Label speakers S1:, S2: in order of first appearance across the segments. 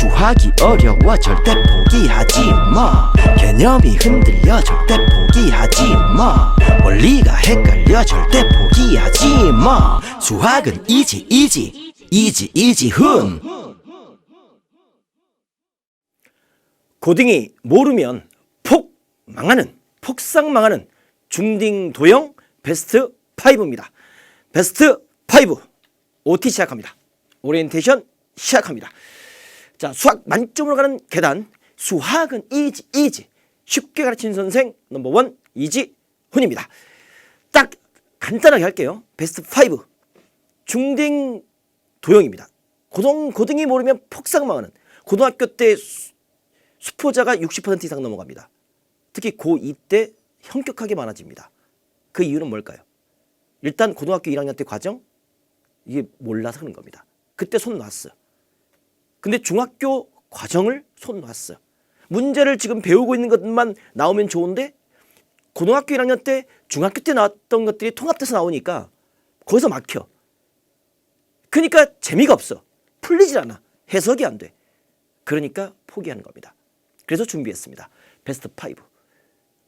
S1: 수학이 어려워 절대 포기하지 마. 개념이 흔들려 절대 포기하지 마. 원리가 헷갈려 절대 포기하지 마. 수학은 이지 이지 이지 이지 훈.
S2: 고등이 모르면 폭 망하는, 폭삭 망하는 중딩도형 베스트 5입니다. 베스트 5 OT 시작합니다. 오리엔테이션 시작합니다. 자, 수학 만점으로 가는 계단, 수학은 이지 쉽게 가르치는 선생 넘버원 이지훈입니다. 딱 간단하게 할게요. 베스트 5 중딩 도형입니다. 고등이 모르면 폭삭 망하는, 고등학교 때 수포자가 60% 이상 넘어갑니다. 특히 고2 때 현격하게 많아집니다. 그 이유는 뭘까요? 일단 고등학교 1학년 때 과정, 이게 몰라서 그런 겁니다. 그때 손 놨어. 근데 중학교 과정을 손 놨어. 문제를 지금 배우고 있는 것만 나오면 좋은데 고등학교 1학년 때 중학교 때 나왔던 것들이 통합돼서 나오니까 거기서 막혀. 그러니까 재미가 없어. 풀리질 않아. 해석이 안 돼. 그러니까 포기하는 겁니다. 그래서 준비했습니다. 베스트 5.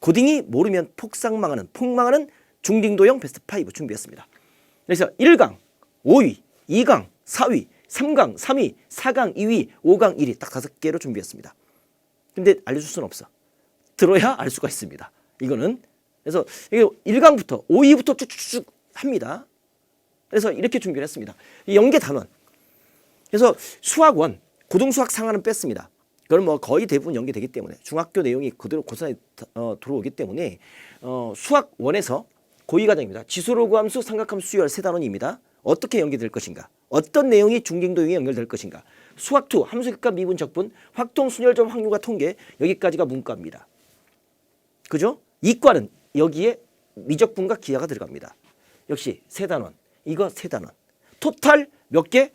S2: 고딩이 모르면 폭삭망하는, 폭망하는 중딩도형 베스트 5 준비했습니다. 그래서 1강, 5위, 2강, 4위, 3강, 3위, 4강, 2위, 5강, 1위 딱 5개로 준비했습니다. 근데 알려줄 수는 없어. 들어야 알 수가 있습니다. 이거는. 그래서 1강부터 5위부터 쭉쭉쭉 합니다. 그래서 이렇게 준비를 했습니다. 연계 단원. 그래서 수학원, 고등수학 상하는 뺐습니다. 그건 뭐 거의 대부분 연계되기 때문에 중학교 내용이 그대로 고스란히 들어오기 때문에 수학 1에서 고2 과정입니다. 지수로그함수, 삼각함수, 수열 세 단원입니다. 어떻게 연계될 것인가? 어떤 내용이 중딩도형에 연결될 것인가? 수학 2, 함수격과 미분, 적분, 확통, 순열점, 확률과 통계 여기까지가 문과입니다. 그죠? 이과는 여기에 미적분과 기하가 들어갑니다. 역시 세 단원. 이거 세 단원. 토탈 몇 개?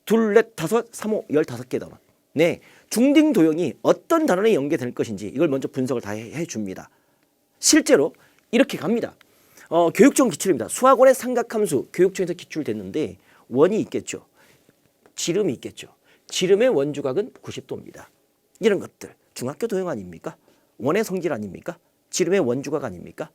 S2: 둘, 넷, 다섯, 3, 5, 15개 단원. 네, 중딩도형이 어떤 단원에 연계될 것인지 이걸 먼저 분석을 다 해줍니다. 실제로 이렇게 갑니다. 교육청 기출입니다. 수학원의 삼각함수 교육청에서 기출됐는데 원이 있겠죠. 지름이 있겠죠. 지름의 원주각은 90도입니다. 이런 것들 중학교 도형 아닙니까? 원의 성질 아닙니까? 지름의 원주각 아닙니까?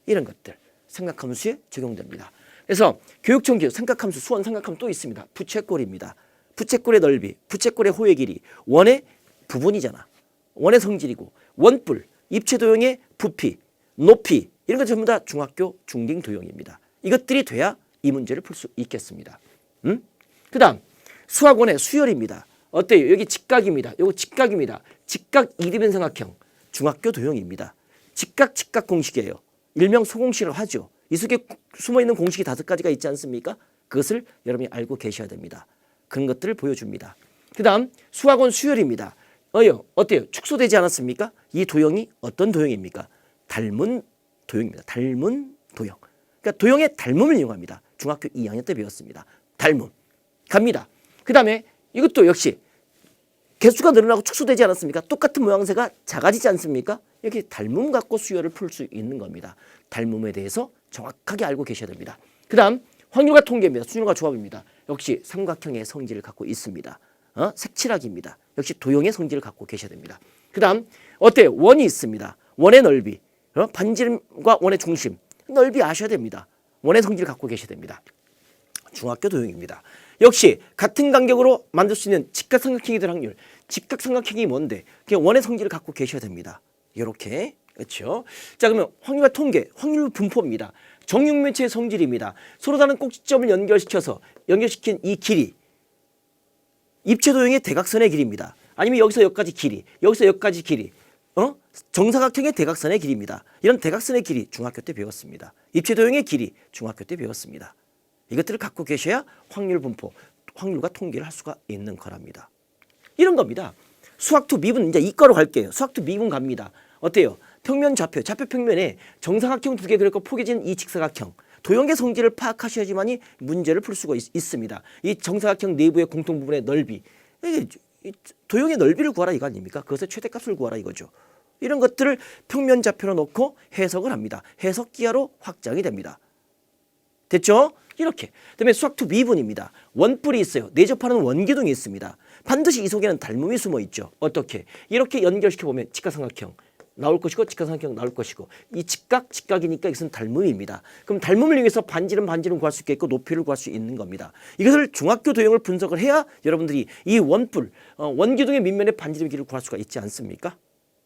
S2: 이런 것들 삼각함수에 적용됩니다. 그래서 교육청 기준 삼각함수, 수원 삼각함수 또 있습니다. 부채꼴입니다. 부채꼴의 넓이, 부채꼴의 호의 길이, 원의 부분이잖아. 원의 성질이고, 원뿔, 입체도형의 부피, 높이 이런 것 전부 다 중학교 중딩 도형입니다. 이것들이 돼야 이 문제를 풀 수 있겠습니다. 그 다음 수학원의 수열입니다. 어때요? 여기 직각입니다. 요거 직각입니다. 직각 이디멘삼각형 중학교 도형입니다. 직각 공식이에요. 일명 소공식을 하죠. 이 속에 숨어있는 공식이 5가지가 있지 않습니까? 그것을 여러분이 알고 계셔야 됩니다. 그런 것들을 보여줍니다. 그 다음 수학원 수열입니다. 어때요? 축소되지 않았습니까? 이 도형이 어떤 도형입니까? 닮은 도형입니다. 닮은 도형. 그러니까 도형의 닮음을 이용합니다. 중학교 2학년 때 배웠습니다. 닮음. 갑니다. 그 다음에 이것도 역시 개수가 늘어나고 축소되지 않았습니까? 똑같은 모양새가 작아지지 않습니까? 이렇게 닮음 갖고 수열을 풀 수 있는 겁니다. 닮음에 대해서 정확하게 알고 계셔야 됩니다. 그 다음 확률과 통계입니다. 순열과 조합입니다. 역시 삼각형의 성질을 갖고 있습니다. 색칠하기입니다. 역시 도형의 성질을 갖고 계셔야 됩니다. 그 다음 어때요? 원이 있습니다. 원의 넓이, 반지름과 원의 중심, 넓이 아셔야 됩니다. 원의 성질을 갖고 계셔야 됩니다. 중학교 도형입니다. 역시 같은 간격으로 만들 수 있는 직각삼각형이 될 확률, 직각삼각형이 뭔데? 그냥 원의 성질을 갖고 계셔야 됩니다. 이렇게. 그렇죠? 자, 그러면 확률과 통계, 확률 분포입니다. 정육면체의 성질입니다. 서로 다른 꼭지점을 연결시킨 이 길이 입체도형의 대각선의 길이입니다. 아니면 여기서 여기까지 길이, 여기서 여기까지 길이, 정사각형의 대각선의 길이입니다. 이런 대각선의 길이 중학교 때 배웠습니다. 입체도형의 길이 중학교 때 배웠습니다. 이것들을 갖고 계셔야 확률 분포, 확률과 통계를 할 수가 있는 거랍니다. 이런 겁니다. 수학2 미분 이제 이과로 갈게요. 수학2 미분 갑니다. 어때요? 평면 좌표, 좌표 평면에 정사각형 2개 그렸고 포개진 이 직사각형. 도형의 성질을 파악하셔야지만이 문제를 풀 수가 있습니다. 이 정사각형 내부의 공통 부분의 넓이. 도형의 넓이를 구하라 이거 아닙니까? 그것의 최대값을 구하라 이거죠. 이런 것들을 평면 좌표로 놓고 해석을 합니다. 해석 기하로 확장이 됩니다. 됐죠? 이렇게. 그다음에 수학2 미분입니다. 원뿔이 있어요. 내접하는 원기둥이 있습니다. 반드시 이 속에는 닮음이 숨어 있죠. 어떻게? 이렇게 연결시켜 보면 직각삼각형 나올 것이고 직각삼각형 나올 것이고 이 직각이니까 이것은 닮음입니다. 그럼 닮음을 이용해서 반지름 구할 수 있겠고 높이를 구할 수 있는 겁니다. 이것을 중학교 도형을 분석을 해야 여러분들이 이 원기둥의 밑면의 반지름 길이를 구할 수가 있지 않습니까?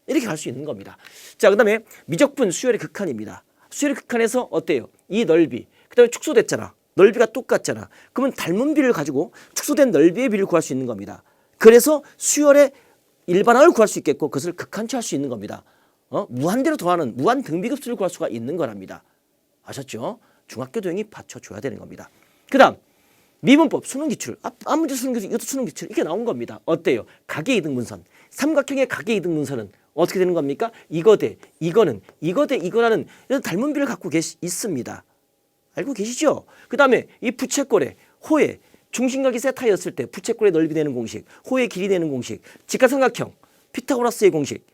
S2: 이렇게 갈 수 있는 겁니다. 자, 그다음에 미적분 수열의 극한입니다. 수열의 극한에서 어때요? 이 넓이, 그다음에 축소됐잖아. 넓이가 똑같잖아. 그러면 닮은 비를 가지고 축소된 넓이의 비를 구할 수 있는 겁니다. 그래서 수열의 일반항을 구할 수 있겠고 그것을 극한치할 수 있는 겁니다. 무한대로 더하는 무한 등비급수를 구할 수가 있는 거랍니다. 아셨죠? 중학교 도형이 받쳐줘야 되는 겁니다. 그 다음 미분법 수능기출, 아무리 수능기출 이것도 수능기출 이게 나온 겁니다. 어때요? 각의 이등분선, 삼각형의 각의 이등분선은 어떻게 되는 겁니까? 이거 대 이거는 이거 대 이거라는 이런 닮은 비를 갖고 있습니다. 알고 계시죠? 그 다음에 이 부채꼴의 호의 중심각이 세타였을 때 부채꼴의 넓이 되는 공식, 호의 길이 되는 공식, 직각삼각형, 피타고라스의 공식,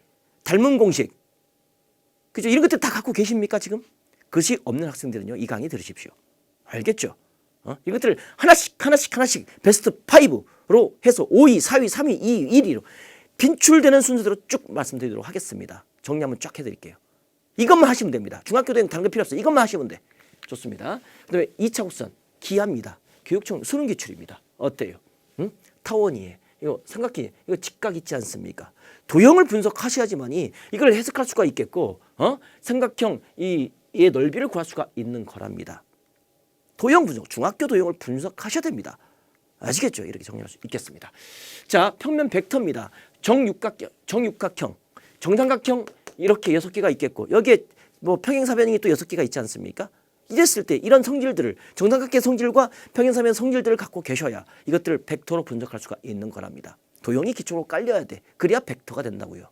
S2: 닮은 공식, 그죠? 이런 것들 다 갖고 계십니까 지금? 그것이 없는 학생들은요 이 강의 들으십시오. 알겠죠? 이것들을 하나씩 베스트 5로 해서 5위, 4위, 3위, 2위, 1위로 빈출되는 순서대로 쭉 말씀드리도록 하겠습니다. 정리 한번 쫙 해드릴게요. 이것만 하시면 됩니다. 중학교 때는 다른 거 필요 없어요. 이것만 하시면 돼. 좋습니다. 그 다음에 2차 곡선 기하입니다. 교육청 수능 기출입니다. 어때요? 응? 타원이에요. 이거 삼각형, 이거 직각 있지 않습니까? 도형을 분석하셔야지만이 이걸 해석할 수가 있겠고, 삼각형 이의 넓이를 구할 수가 있는 거랍니다. 도형 분석, 중학교 도형을 분석하셔야 됩니다. 아시겠죠? 이렇게 정리할 수 있겠습니다. 자, 평면 벡터입니다. 정육각형, 정삼각형 이렇게 6개가 있겠고 여기에 뭐 평행사변이 또 6개가 있지 않습니까? 이랬을 때 이런 성질들을 정삼각형 성질과 평행사변 성질들을 갖고 계셔야 이것들을 벡터로 분석할 수가 있는 거랍니다. 도형이 기초로 깔려야 돼. 그래야 벡터가 된다고요.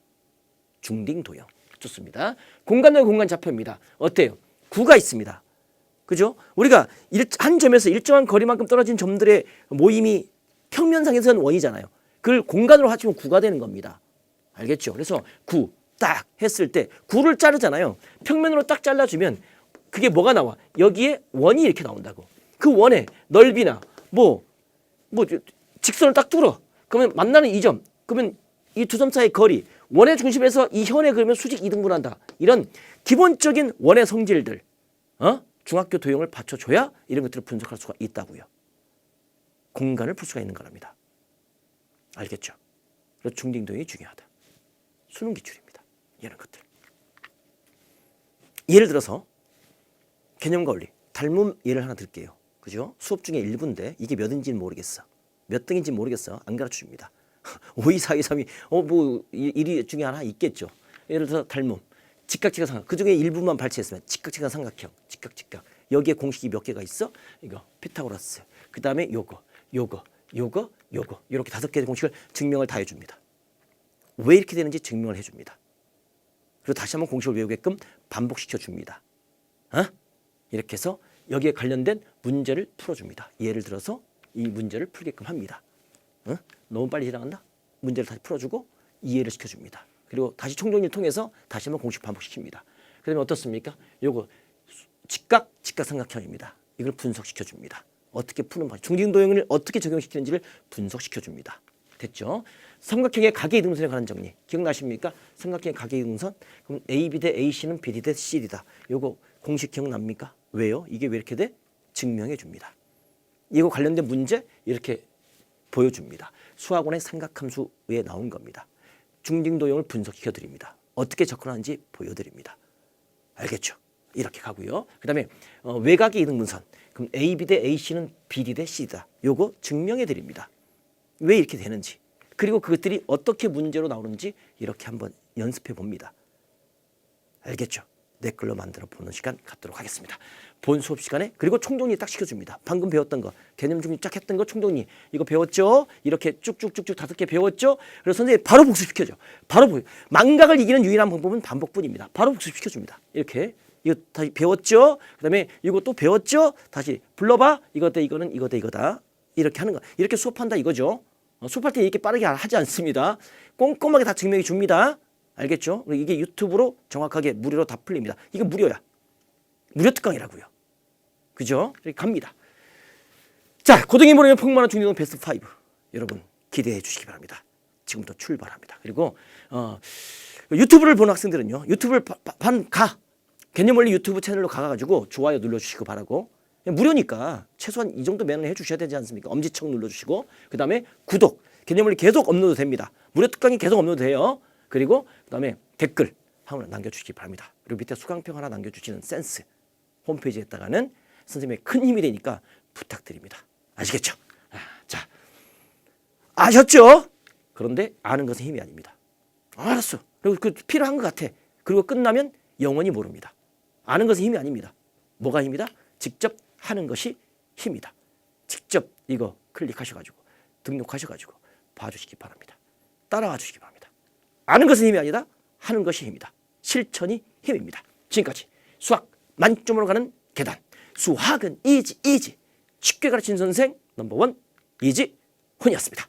S2: 중딩 도형. 좋습니다. 공간의 공간 좌표입니다. 어때요? 구가 있습니다. 그죠? 우리가 한 점에서 일정한 거리만큼 떨어진 점들의 모임이 평면상에서는 원이잖아요. 그걸 공간으로 합치면 구가 되는 겁니다. 알겠죠? 그래서 구 딱 했을 때 구를 자르잖아요. 평면으로 딱 잘라주면 그게 뭐가 나와? 여기에 원이 이렇게 나온다고. 그 원의 넓이나 뭐 직선을 딱 뚫어. 그러면 만나는 이 점. 그러면 이 두 점 사이의 거리. 원의 중심에서 이 현에 그러면 수직 이등분한다. 이런 기본적인 원의 성질들. 중학교 도형을 받쳐줘야 이런 것들을 분석할 수가 있다고요. 공간을 풀 수가 있는 거랍니다. 알겠죠? 그래서 중딩 도형이 중요하다. 수능 기출입니다. 이런 것들. 예를 들어서 개념과 원리, 닮음 예를 하나 들게요. 그죠? 수업 중에 일부인데 이게 몇인지는 모르겠어. 몇 등인지 모르겠어. 안 가르쳐줍니다. 5, 2, 4, 2, 3, 2, 뭐 1위 중에 하나 있겠죠. 예를 들어서 닮음, 직각, 그 중에 일부만 발췌했으면 직각, 삼각형, 직각. 여기에 공식이 몇 개가 있어? 이거 피타고라스. 그 다음에 요거 이렇게 5개의 공식을 증명을 다 해줍니다. 왜 이렇게 되는지 증명을 해줍니다. 그리고 다시 한번 공식을 외우게끔 반복시켜 줍니다. 이렇게 해서 여기에 관련된 문제를 풀어줍니다. 예를 들어서 이 문제를 풀게끔 합니다. 너무 빨리 지나간다? 문제를 다시 풀어주고 이해를 시켜줍니다. 그리고 다시 총정리를 통해서 다시 한번 공식 반복시킵니다. 그 다음에 어떻습니까? 요거 직각 삼각형입니다. 이걸 분석시켜줍니다. 어떻게 푸는 방식, 중딩도형을 어떻게 적용시키는지를 분석시켜줍니다. 됐죠? 삼각형의 각의 이등분선에 관한 정리 기억나십니까? 삼각형의 각의 이등분선, 그럼 AB 대 AC는 BD 대 CD다. 요거 공식 기억납니까? 왜요? 이게 왜 이렇게 돼? 증명해 줍니다. 이거 관련된 문제 이렇게 보여줍니다. 수학원의 삼각함수에 나온 겁니다. 중딩도형을 분석시켜 드립니다. 어떻게 접근하는지 보여드립니다. 알겠죠? 이렇게 가고요. 그 다음에 외곽의 이등분선, 그럼 AB 대 AC는 BD 대 CD다. 요거 증명해 드립니다. 왜 이렇게 되는지, 그리고 그것들이 어떻게 문제로 나오는지 이렇게 한번 연습해 봅니다. 알겠죠? 내 걸로 만들어 보는 시간 갖도록 하겠습니다. 본 수업 시간에 그리고 총정리 딱 시켜줍니다. 방금 배웠던 거, 개념 정리 쫙 했던 거 총정리. 이거 배웠죠? 이렇게 쭉쭉쭉쭉 5개 배웠죠? 그래서 선생님이 바로 복습시켜줘. 망각을 이기는 유일한 방법은 반복뿐입니다. 바로 복습시켜줍니다. 이렇게. 이거 다시 배웠죠? 그 다음에 이거 또 배웠죠? 다시 불러봐. 이거 대 이거는 이거 대 이거다. 이렇게 하는 거. 이렇게 수업한다 이거죠. 수업할 때 이렇게 빠르게 하지 않습니다. 꼼꼼하게 다 증명해 줍니다. 알겠죠? 이게 유튜브로 정확하게 무료로 다 풀립니다. 이거 무료야. 무료 특강이라고요. 그죠? 이렇게 갑니다. 자, 고등이 모르면 폭망하는 중딩도 베스트 5. 여러분 기대해 주시기 바랍니다. 지금부터 출발합니다. 그리고 유튜브를 보는 학생들은요. 유튜브를 개념원리 유튜브 채널로 가가지고 좋아요 눌러주시고 바라고. 무료니까 최소한 이 정도 매너는 해주셔야 되지 않습니까? 엄지척 눌러주시고 그 다음에 구독. 개념원리 계속 업로드 됩니다. 무료 특강이 계속 업로드 돼요. 그리고 그 다음에 댓글 한번 남겨주시기 바랍니다. 그리고 밑에 수강평 하나 남겨주시는 센스 홈페이지에다가는 선생님의 큰 힘이 되니까 부탁드립니다. 아시겠죠? 자, 아셨죠? 그런데 아는 것은 힘이 아닙니다. 알았어. 그리고 그 필요한 것 같아. 그리고 끝나면 영원히 모릅니다. 아는 것은 힘이 아닙니다. 뭐가 힘이다? 직접 하는 것이 힘이다. 직접 이거 클릭하셔가지고 등록하셔가지고 봐주시기 바랍니다. 따라와 주시기 바랍니다. 아는 것은 힘이 아니다. 하는 것이 힘이다. 실천이 힘입니다. 지금까지 수학 만점으로 가는 계단. 수학은 이지 쉽게 가르치는 선생 넘버원 이지훈이었습니다.